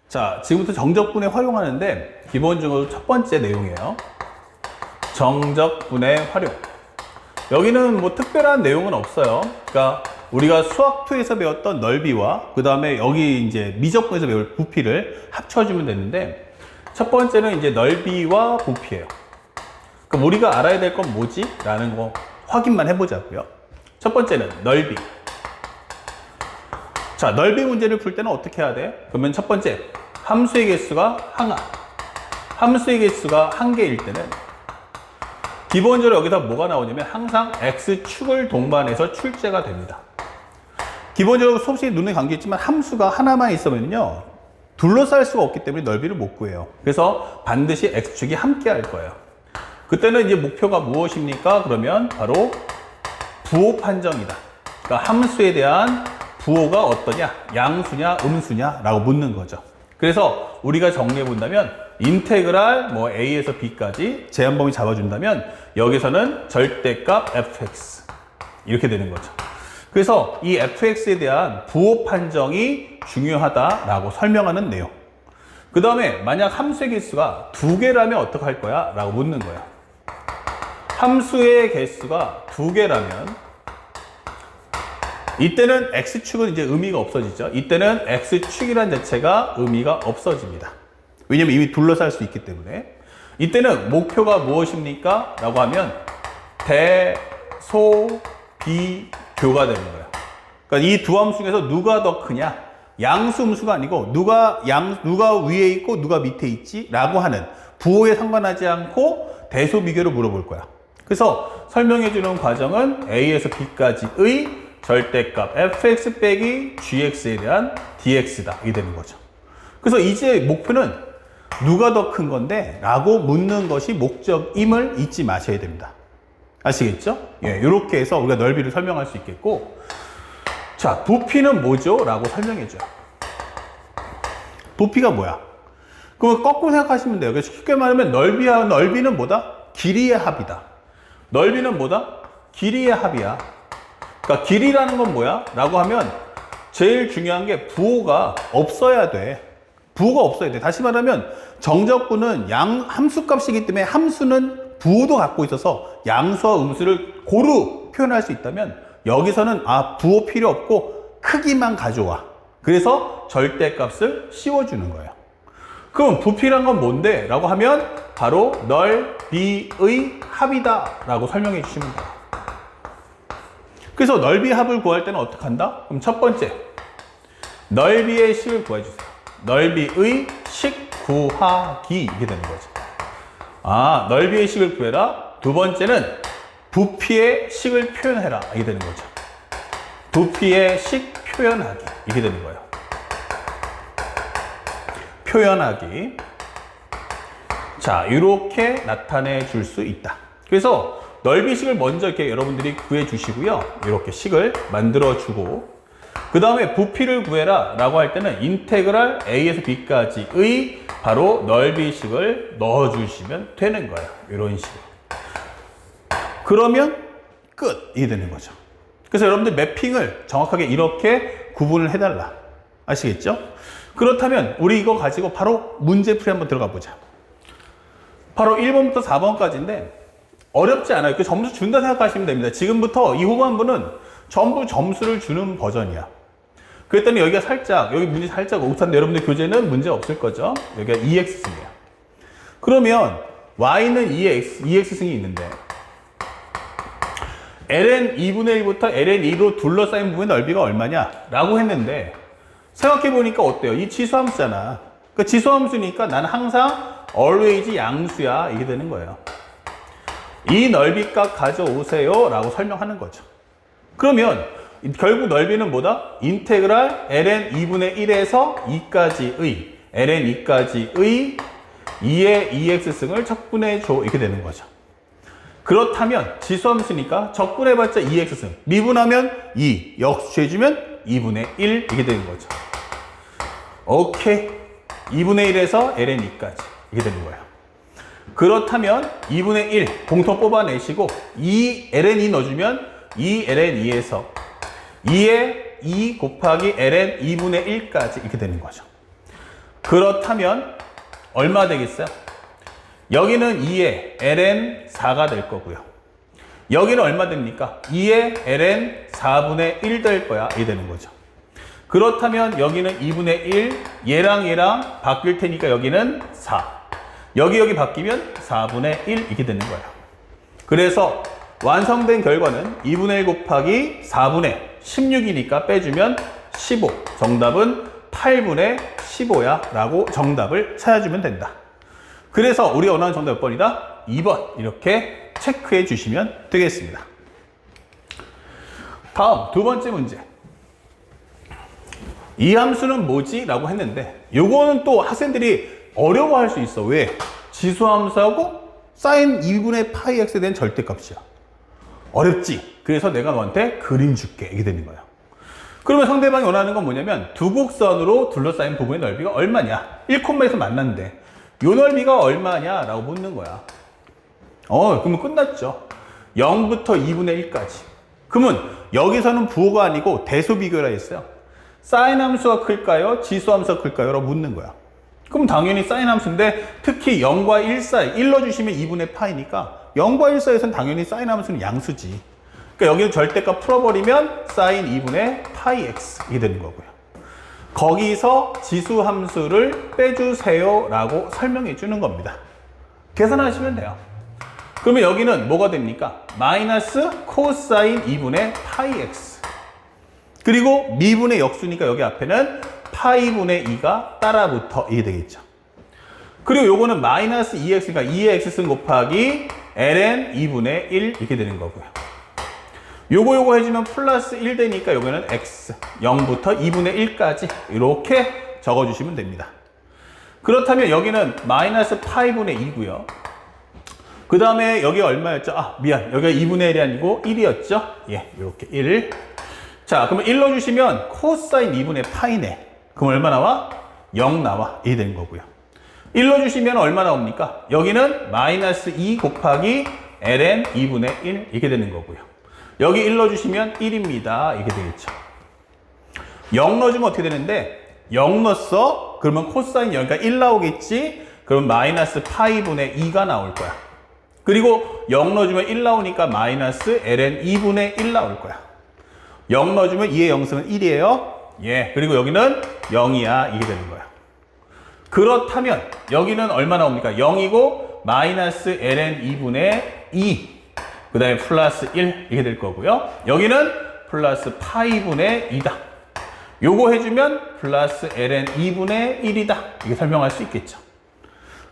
자, 지금부터 정적분해 활용하는데 기본적으로 첫 번째 내용이에요. 정적분해 활용. 여기는 뭐 특별한 내용은 없어요. 그러니까 우리가 수학2에서 배웠던 넓이와 그 다음에 여기 이제 미적분에서 배울 부피를 합쳐주면 되는데, 첫 번째는 이제 넓이와 부피예요. 그럼 우리가 알아야 될 건 뭐지? 라는 거 확인만 해보자고요. 첫 번째는 넓이. 자, 넓이 문제를 풀 때는 어떻게 해야 돼? 그러면 첫 번째, 함수의 개수가 항하. 함수의 개수가 한 개일 때는 기본적으로 여기서 뭐가 나오냐면 항상 x축을 동반해서 출제가 됩니다. 기본적으로 수업식에 눈에 감기겠지만 함수가 하나만 있으면요, 둘러쌀 수가 없기 때문에 넓이를 못 구해요. 그래서 반드시 x축이 함께 할 거예요. 그때는 이제 목표가 무엇입니까? 그러면 바로 부호 판정이다. 그러니까 함수에 대한 부호가 어떠냐, 양수냐, 음수냐 라고 묻는 거죠. 그래서 우리가 정리해 본다면 인테그랄 뭐 a에서 b까지 제한범위 잡아준다면 여기서는 절대값 fx 이렇게 되는 거죠. 그래서 이 fx에 대한 부호 판정이 중요하다라고 설명하는 내용. 그 다음에 만약 함수의 개수가 2개라면 어떻게 할 거야? 라고 묻는 거예요. 함수의 개수가 2개라면 이때는 x축은 이제 의미가 없어지죠. 이때는 x축이란 자체가 의미가 없어집니다. 왜냐면 이미 둘러쌀 수 있기 때문에. 이때는 목표가 무엇입니까? 라고 하면 대소 비교가 되는 거예요. 그러니까 이 두 함수 중에서 누가 더 크냐? 양수 음수가 아니고 누가 위에 있고 누가 밑에 있지? 라고 하는 부호에 상관하지 않고 대소 비교를 물어볼 거야. 그래서 설명해 주는 과정은 a에서 b까지의 절대값 fx 빼기 gx에 대한 dx다. 이게 되는 거죠. 그래서 이제 목표는 누가 더 큰 건데? 라고 묻는 것이 목적임을 잊지 마셔야 됩니다. 아시겠죠? 예, 이렇게 해서 우리가 넓이를 설명할 수 있겠고, 자, 부피는 뭐죠? 라고 설명해줘요. 부피가 뭐야? 그럼 거꾸로 생각하시면 돼요. 그래서 쉽게 말하면 넓이는 뭐다? 길이의 합이다. 넓이는 뭐다? 길이의 합이야. 그러니까 길이라는 건 뭐야? 라고 하면 제일 중요한 게 부호가 없어야 돼. 부호가 없어야 돼. 다시 말하면 정적분은 함수값이기 때문에 함수는 부호도 갖고 있어서 양수와 음수를 고루 표현할 수 있다면 여기서는 부호 필요 없고 크기만 가져와. 그래서 절대값을 씌워주는 거예요. 그럼 부피란 건 뭔데? 라고 하면 바로 넓이의 합이다 라고 설명해 주시면 돼요. 그래서 넓이 합을 구할 때는 어떻게 한다? 그럼 첫 번째, 넓이의 식을 구해주세요. 넓이의 식 구하기. 이게 되는 거죠. 넓이의 식을 구해라. 두 번째는 부피의 식을 표현해라. 이게 되는 거죠. 부피의 식 표현하기. 이게 되는 거예요. 표현하기. 자, 이렇게 나타내 줄 수 있다. 그래서 넓이식을 먼저 이렇게 여러분들이 구해 주시고요. 이렇게 식을 만들어 주고, 그 다음에 부피를 구해라 라고 할 때는 인테그랄 a에서 b까지의 바로 넓이식을 넣어 주시면 되는 거예요. 이런 식으로. 그러면 끝! 이게 되는 거죠. 그래서 여러분들 매핑을 정확하게 이렇게 구분을 해달라. 아시겠죠? 그렇다면 우리 이거 가지고 바로 문제풀이 한번 들어가 보자. 바로 1번부터 4번까지인데 어렵지 않아요. 그 점수 준다 생각하시면 됩니다. 지금부터 이 후반부는 전부 점수를 주는 버전이야. 그랬더니 여기가 살짝, 여기 문제 살짝 오산데 여러분들 교재는 문제 없을 거죠? 여기가 2x승이야. 그러면 y는 2x승이 있는데 ln 2분의 1부터 ln 2로 둘러싸인 부분의 넓이가 얼마냐? 라고 했는데 생각해보니까 어때요? 이 지수함수잖아. 그러니까 지수함수니까 나는 항상 always 양수야. 이게 되는 거예요. 이 넓이값 가져오세요 라고 설명하는 거죠. 그러면 결국 넓이는 뭐다? 인테그랄 ln 2분의 1에서 2까지의 ln 2까지의 2의 2x승을 적분해줘. 이렇게 되는 거죠. 그렇다면 지수함수니까 적분해봤자 2x승, 미분하면 2, 역수해주면 2분의 1 이렇게 되는 거죠. 오케이. 2분의 1에서 ln 2까지 이렇게 되는 거예요. 그렇다면 2분의 1 공통 뽑아내시고 2 ln 2 넣어주면 2 ln 2에서 2에 2 곱하기 ln 2분의 1까지 이렇게 되는 거죠. 그렇다면 얼마 되겠어요? 여기는 2에 ln 4가 될 거고요. 여기는 얼마 됩니까? 2에 ln 4분의 1 될 거야. 이 되는 거죠. 그렇다면 여기는 2분의 1, 얘랑 바뀔 테니까 여기는 4. 여기 바뀌면 4분의 1 이렇게 되는 거예요. 그래서 완성된 결과는 2분의 1 곱하기 4분의 16이니까 빼주면 15. 정답은 8분의 15야 라고 정답을 찾아주면 된다. 그래서 우리가 원하는 정답 몇 번이다? 2번 이렇게 체크해 주시면 되겠습니다. 다음 두 번째 문제. 이 함수는 뭐지? 라고 했는데 요거는 또 학생들이 어려워할 수 있어. 왜? 지수함수하고 사인 2분의 파이 x에 대한 절대값이야. 어렵지? 그래서 내가 너한테 그림 줄게. 이게 되는 거야. 그러면 상대방이 원하는 건 뭐냐면 두 곡선으로 둘러싸인 부분의 넓이가 얼마냐? 1,1에서 만났는데 요 넓이가 얼마냐? 라고 묻는 거야. 그러면 끝났죠. 0부터 2분의 1까지. 그러면 여기서는 부호가 아니고 대수 비교라 했어요. 사인 함수가 클까요? 지수 함수가 클까요? 라고 묻는 거야. 그럼 당연히 사인 함수인데 특히 0과 1 사이 1 넣어주시면 2분의 파이니까 0과 1 사이에서는 당연히 사인 함수는 양수지. 그러니까 여기는 절대값 풀어버리면 사인 2분의 파이 x 이게 되는 거고요. 거기서 지수 함수를 빼주세요 라고 설명해 주는 겁니다. 계산하시면 돼요. 그러면 여기는 뭐가 됩니까? 마이너스 코사인 2분의 파이 x. 그리고 미분의 역수니까 여기 앞에는 파이분의 2가 따라붙어 이게 되겠죠. 그리고 요거는 마이너스 2x니까 2의 x승 곱하기 ln 2분의 1 이렇게 되는 거고요. 요거 해주면 플러스 1 되니까 여기는 x 0부터 2분의 1까지 이렇게 적어주시면 됩니다. 그렇다면 여기는 마이너스 파이분의 2고요. 그 다음에 여기 얼마였죠? 미안. 여기가 2분의 1이 아니고 1이었죠? 예, 이렇게 1. 자, 그러면 1 넣어주시면 코사인 2분의 파이네. 그럼 얼마 나와? 0 나와. 이게 된 거고요. 1 넣어주시면 얼마 나옵니까? 여기는 마이너스 2 곱하기 ln 2분의 1 이렇게 되는 거고요. 여기 1 넣어주시면 1입니다. 이게 되겠죠. 0 넣어주면 어떻게 되는데 0 넣었어? 그러면 코사인 0이니까 1 나오겠지? 그럼 마이너스 파이분의 2가 나올 거야. 그리고 0 넣어주면 1 나오니까 마이너스 ln 2분의 1 나올 거야. 0 넣어주면 2의 0승은 1이에요. 예, 그리고 여기는 0이야. 이게 되는 거야. 그렇다면 여기는 얼마 나옵니까? 0이고 마이너스 ln 2분의 2. 그 다음에 플러스 1 이게 될 거고요. 여기는 플러스 파이분의 2다. 요거 해주면 플러스 ln 2분의 1이다. 이게 설명할 수 있겠죠.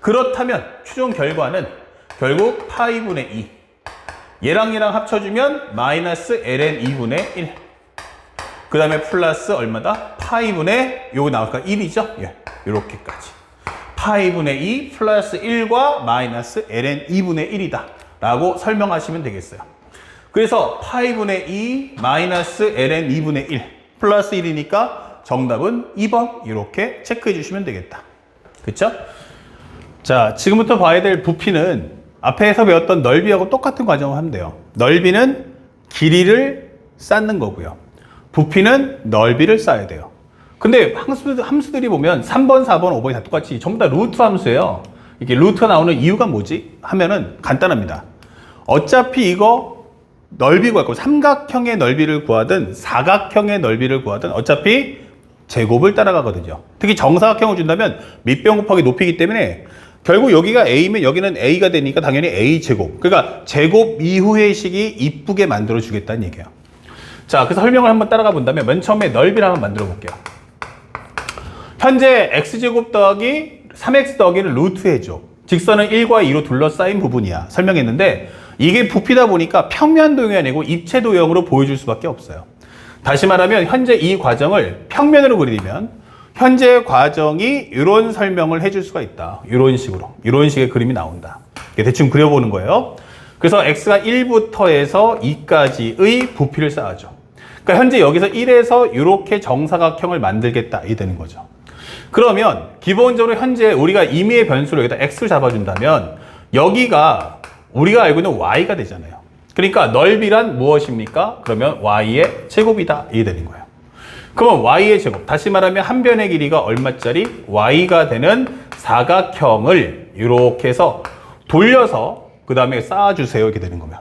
그렇다면 최종 결과는 결국 파이분의 2. 얘랑 합쳐주면 마이너스 ln 2분의 1. 그 다음에 플러스 얼마다? 파이분의 요거 나올까? 1이죠? 예, 요렇게까지. 파이분의 2 플러스 1과 마이너스 ln 2분의 1이다. 라고 설명하시면 되겠어요. 그래서 파이분의 2 마이너스 ln 2분의 1 플러스 1이니까 정답은 2번 이렇게 체크해 주시면 되겠다. 그쵸? 자, 지금부터 봐야 될 부피는 앞에서 배웠던 넓이하고 똑같은 과정을 하면 돼요. 넓이는 길이를 쌓는 거고요. 부피는 넓이를 쌓아야 돼요. 근데 함수들이 보면 3번, 4번, 5번이 다 똑같이 전부 다 루트 함수예요. 이게 루트가 나오는 이유가 뭐지? 하면은 간단합니다. 어차피 이거 넓이 구할 거 삼각형의 넓이를 구하든 사각형의 넓이를 구하든 어차피 제곱을 따라가거든요. 특히 정사각형을 준다면 밑변 곱하기 높이기 때문에 결국 여기가 A면 여기는 A가 되니까 당연히 A제곱. 그러니까 제곱 이후의 식이 이쁘게 만들어 주겠다는 얘기예요. 자, 그래서 설명을 한번 따라가 본다면 맨 처음에 넓이를 한번 만들어 볼게요. 현재 X제곱 더하기 3X 더하기는 루트 해줘. 직선은 1과 2로 둘러싸인 부분이야. 설명했는데 이게 부피다 보니까 평면 도형이 아니고 입체 도형으로 보여줄 수밖에 없어요. 다시 말하면 현재 이 과정을 평면으로 그리면 현재 과정이 이런 설명을 해줄 수가 있다. 이런 식으로. 이런 식의 그림이 나온다. 대충 그려보는 거예요. 그래서 X가 1부터 해서 2까지의 부피를 쌓아줘. 그러니까 현재 여기서 1에서 이렇게 정사각형을 만들겠다. 이 되는 거죠. 그러면 기본적으로 현재 우리가 임의의 변수로 여기다 X를 잡아준다면 여기가 우리가 알고 있는 Y가 되잖아요. 그러니까 넓이란 무엇입니까? 그러면 Y의 제곱이다. 이 되는 거예요. 그러면 y의 제곱, 다시 말하면 한 변의 길이가 얼마짜리? y가 되는 사각형을 이렇게 해서 돌려서 그 다음에 쌓아주세요. 이렇게 되는 거면.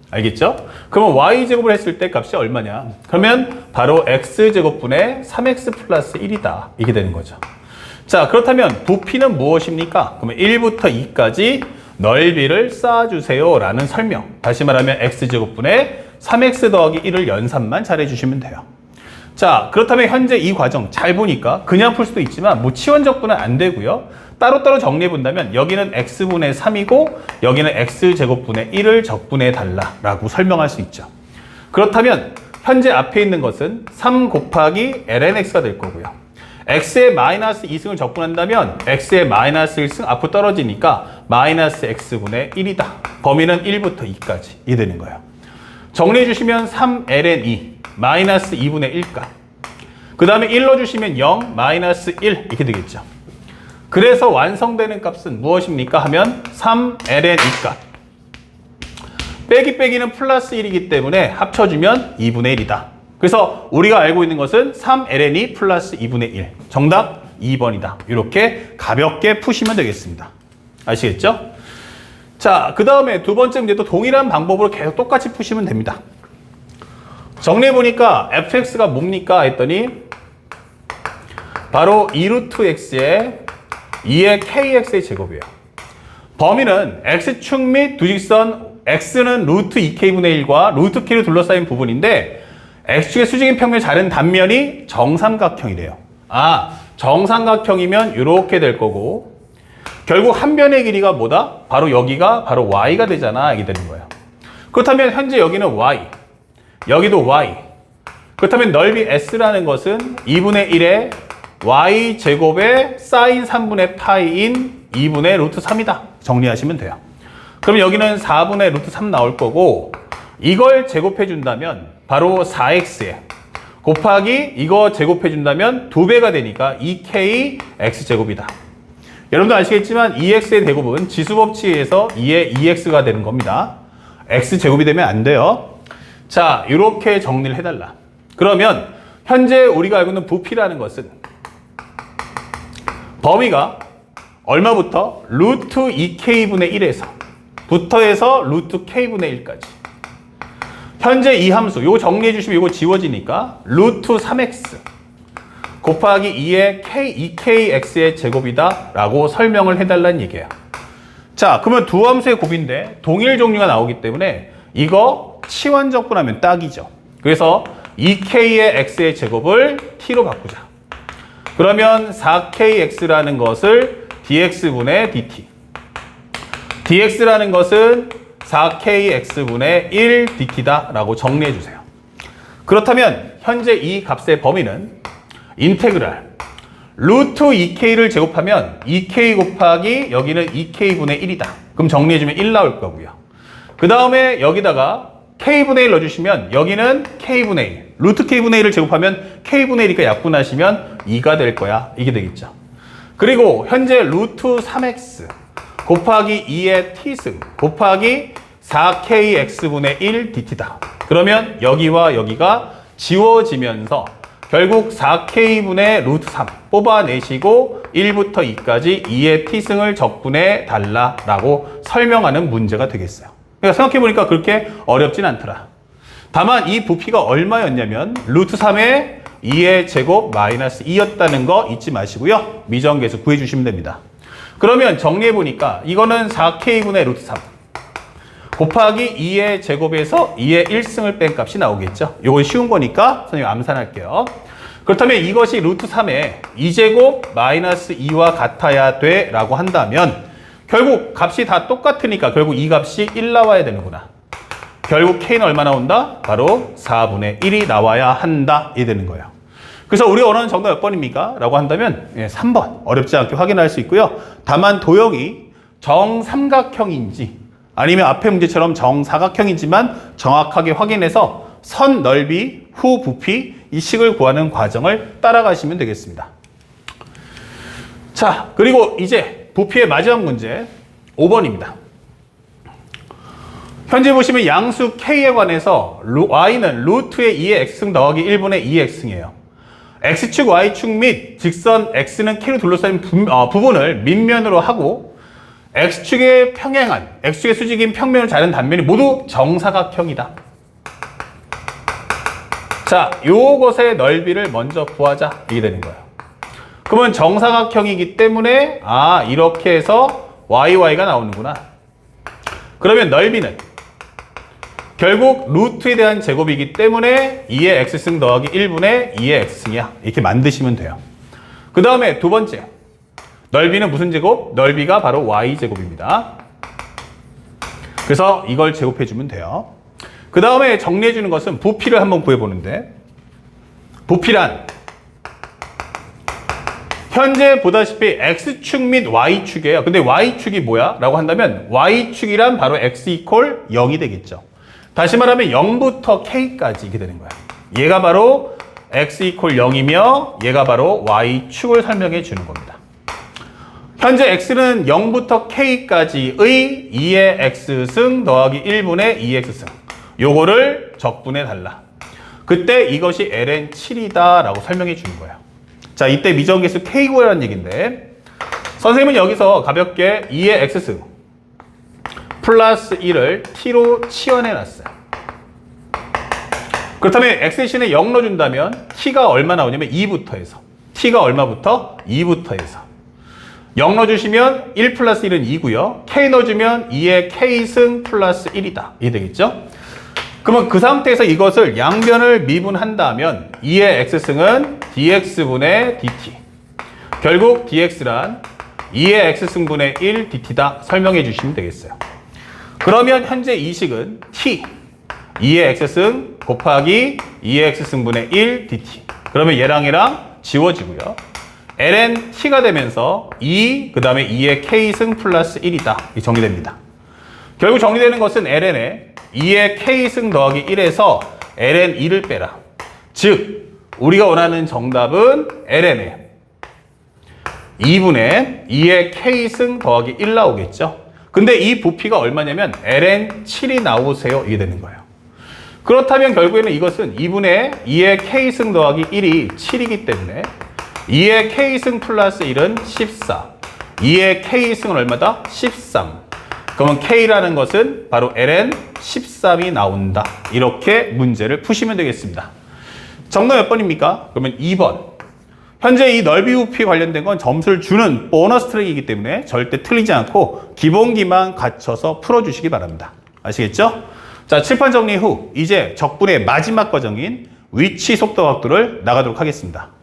알겠죠? 그러면 y제곱을 했을 때 값이 얼마냐? 그러면 바로 x제곱분의 3x 플러스 1이다. 이게 되는 거죠. 자, 그렇다면 부피는 무엇입니까? 그러면 1부터 2까지 넓이를 쌓아주세요. 라는 설명. 다시 말하면 x제곱분의 3x 더하기 1을 연산만 잘 해주시면 돼요. 자, 그렇다면 현재 이 과정 잘 보니까 그냥 풀 수도 있지만 뭐 치원적분은 안 되고요. 따로따로 정리해 본다면 여기는 x분의 3이고 여기는 x제곱분의 1을 적분해 달라라고 설명할 수 있죠. 그렇다면 현재 앞에 있는 것은 3 곱하기 lnx가 될 거고요. x의 마이너스 2승을 적분한다면 x의 마이너스 1승 앞으로 떨어지니까 마이너스 x분의 1이다. 범위는 1부터 2까지 이 되는 거예요. 정리해 주시면 3ln2 마이너스 2분의 1값. 그 다음에 1 넣어주시면 0 마이너스 1 이렇게 되겠죠. 그래서 완성되는 값은 무엇입니까? 하면 3ln 2값. 빼기는 플러스 1이기 때문에 합쳐주면 2분의 1이다. 그래서 우리가 알고 있는 것은 3ln 2 플러스 2분의 1. 정답 2번이다. 이렇게 가볍게 푸시면 되겠습니다. 아시겠죠? 자, 그 다음에 두 번째 문제도 동일한 방법으로 계속 똑같이 푸시면 됩니다. 정리해보니까 fx가 뭡니까? 했더니 바로 2루트 x의 2의 kx의 제곱이에요. 범위는 x축 및 두 직선 x는 루트 2k분의 1과 루트 k로 둘러싸인 부분인데 x축의 수직인 평면이 다른 단면이 정삼각형이래요. 아, 정삼각형이면 이렇게 될 거고 결국 한 변의 길이가 뭐다? 바로 여기가 바로 y가 되잖아. 이게 되는 거예요. 그렇다면 현재 여기는 y, 여기도 y. 그렇다면 넓이 s라는 것은 2분의 1의 y제곱의 사인 3분의 파이인 2분의 루트 3이다. 정리하시면 돼요. 그럼 여기는 4분의 루트 3 나올 거고 이걸 제곱해 준다면 바로 4x에 곱하기 이거 제곱해 준다면 2배가 되니까 2k x제곱이다. 여러분도 아시겠지만 2x의 대곱은 지수법칙에 의해서 2의 2x가 되는 겁니다. x제곱이 되면 안 돼요. 자, 이렇게 정리를 해달라. 그러면 현재 우리가 알고 있는 부피라는 것은 범위가 얼마부터? 루트 2k분의 1에서 부터 해서 루트 k분의 1까지. 현재 이 함수, 요거 정리해 주시면 요거 지워지니까 루트 3x 곱하기 2의2kx의 제곱이다 라고 설명을 해달라는 얘기예요. 자, 그러면 두 함수의 곱인데 동일 종류가 나오기 때문에 이거 치환적분하면 딱이죠. 그래서 2k의 x의 제곱을 t로 바꾸자. 그러면 4kx라는 것을 dx분의 dt. dx라는 것은 4kx분의 1 dt다 라고 정리해 주세요. 그렇다면 현재 이 값의 범위는 인테그랄 루트 2k를 제곱하면 2k 곱하기 여기는 2k분의 1이다. 그럼 정리해주면 1 나올 거고요. 그 다음에 여기다가 k분의 1 넣어주시면 여기는 k분의 1. 루트 k분의 1을 제곱하면 k분의 1이니까 약분하시면 2가 될 거야. 이게 되겠죠. 그리고 현재 루트 3x 곱하기 2의 t승 곱하기 4kx분의 1 dt다. 그러면 여기와 여기가 지워지면서 결국 4k분의 루트 3 뽑아내시고 1부터 2까지 2의 t승을 적분해 달라라고 설명하는 문제가 되겠어요. 그러니까 생각해보니까 그렇게 어렵진 않더라. 다만 이 부피가 얼마였냐면 루트 3의 2의 제곱 마이너스 2였다는 거 잊지 마시고요. 미정계수 구해주시면 됩니다. 그러면 정리해보니까 이거는 4k분의 루트 3 곱하기 2의 제곱에서 2의 1승을 뺀 값이 나오겠죠. 이건 쉬운 거니까 선생님 암산할게요. 그렇다면 이것이 루트 3의 2제곱 마이너스 2와 같아야 돼 라고 한다면 결국 값이 다 똑같으니까 결국 이 값이 1 나와야 되는구나. 결국 k는 얼마 나온다? 바로 4분의 1이 나와야 한다. 이 되는 거예요. 그래서 우리가 원하는 정답 몇 번입니까? 라고 한다면 3번 어렵지 않게 확인할 수 있고요. 다만 도형이 정삼각형인지 아니면 앞에 문제처럼 정사각형이지만 정확하게 확인해서 선 넓이, 후 부피, 이 식을 구하는 과정을 따라가시면 되겠습니다. 자, 그리고 이제 부피의 마지막 문제 5번입니다. 현재 보시면 양수 k에 관해서 y는 루트의 2의 x승 더하기 1분의 2의 x승이에요. x축, y축 및 직선 x는 k로 둘러싸인 부분을 밑면으로 하고 x축의 평행한, x축의 수직인 평면을 자른 단면이 모두 정사각형이다. 자, 요것의 넓이를 먼저 구하자. 이게 되는 거예요. 그러면 정사각형이기 때문에 이렇게 해서 YY가 나오는구나. 그러면 넓이는 결국 루트에 대한 제곱이기 때문에 2의 x승 더하기 1분의 2의 x승이야. 이렇게 만드시면 돼요. 그 다음에 두 번째. 넓이는 무슨 제곱? 넓이가 바로 y제곱입니다. 그래서 이걸 제곱해주면 돼요. 그 다음에 정리해주는 것은 부피를 한번 구해보는데, 부피란 현재 보다시피 x축 및 y축이에요. 근데 y축이 뭐야? 라고 한다면 y축이란 바로 x 이퀄 0이 되겠죠. 다시 말하면 0부터 k까지 이렇게 되는 거야. 얘가 바로 x 이퀄 0이며 얘가 바로 y축을 설명해 주는 겁니다. 현재 x는 0부터 k까지의 2의 x승 더하기 1분의 2x승. 요거를 적분해 달라. 그때 이것이 ln7이다 라고 설명해 주는 거예요. 자, 이때 미정계수 k 구하라는 얘기인데, 선생님은 여기서 가볍게 2의 x승 플러스 1을 t로 치환해 놨어요. 그렇다면 x 대신에 0 넣어준다면 t가 얼마 나오냐면 2부터 해서, t가 얼마부터? 2부터 해서 0 넣어주시면 1 플러스 1은 2고요. k 넣어주면 2의 k승 플러스 1이다. 이게 되겠죠? 그러면 그 상태에서 이것을 양변을 미분한다면 2의 x승은 dx분의 dt. 결국 dx란 2의 x승분의 1 dt다. 설명해 주시면 되겠어요. 그러면 현재 이 식은 t, 2의 x승 곱하기 2의 x승분의 1 dt. 그러면 얘랑 지워지고요. ln t가 되면서 2, 그 다음에 2의 k승 플러스 1이다. 이 정리됩니다. 결국 정리되는 것은 ln에 2의 k승 더하기 1에서 ln 2를 빼라. 즉 우리가 원하는 정답은 ln에 2분의 2의 k승 더하기 1 나오겠죠. 근데 이 부피가 얼마냐면 ln 7이 나오세요. 이게 되는 거예요. 그렇다면 결국에는 이것은 2분의 2의 k승 더하기 1이 7이기 때문에 2의 k승 플러스 1은 14. 2의 k승은 얼마다? 13. 그러면 k라는 것은 바로 ln 13이 나온다. 이렇게 문제를 푸시면 되겠습니다. 정답 몇 번입니까? 그러면 2번. 현재 이 넓이 부피 관련된 건 점수를 주는 보너스 트랙이기 때문에 절대 틀리지 않고 기본기만 갖춰서 풀어주시기 바랍니다. 아시겠죠? 자, 칠판 정리 후 이제 적분의 마지막 과정인 위치 속도 각도를 나가도록 하겠습니다.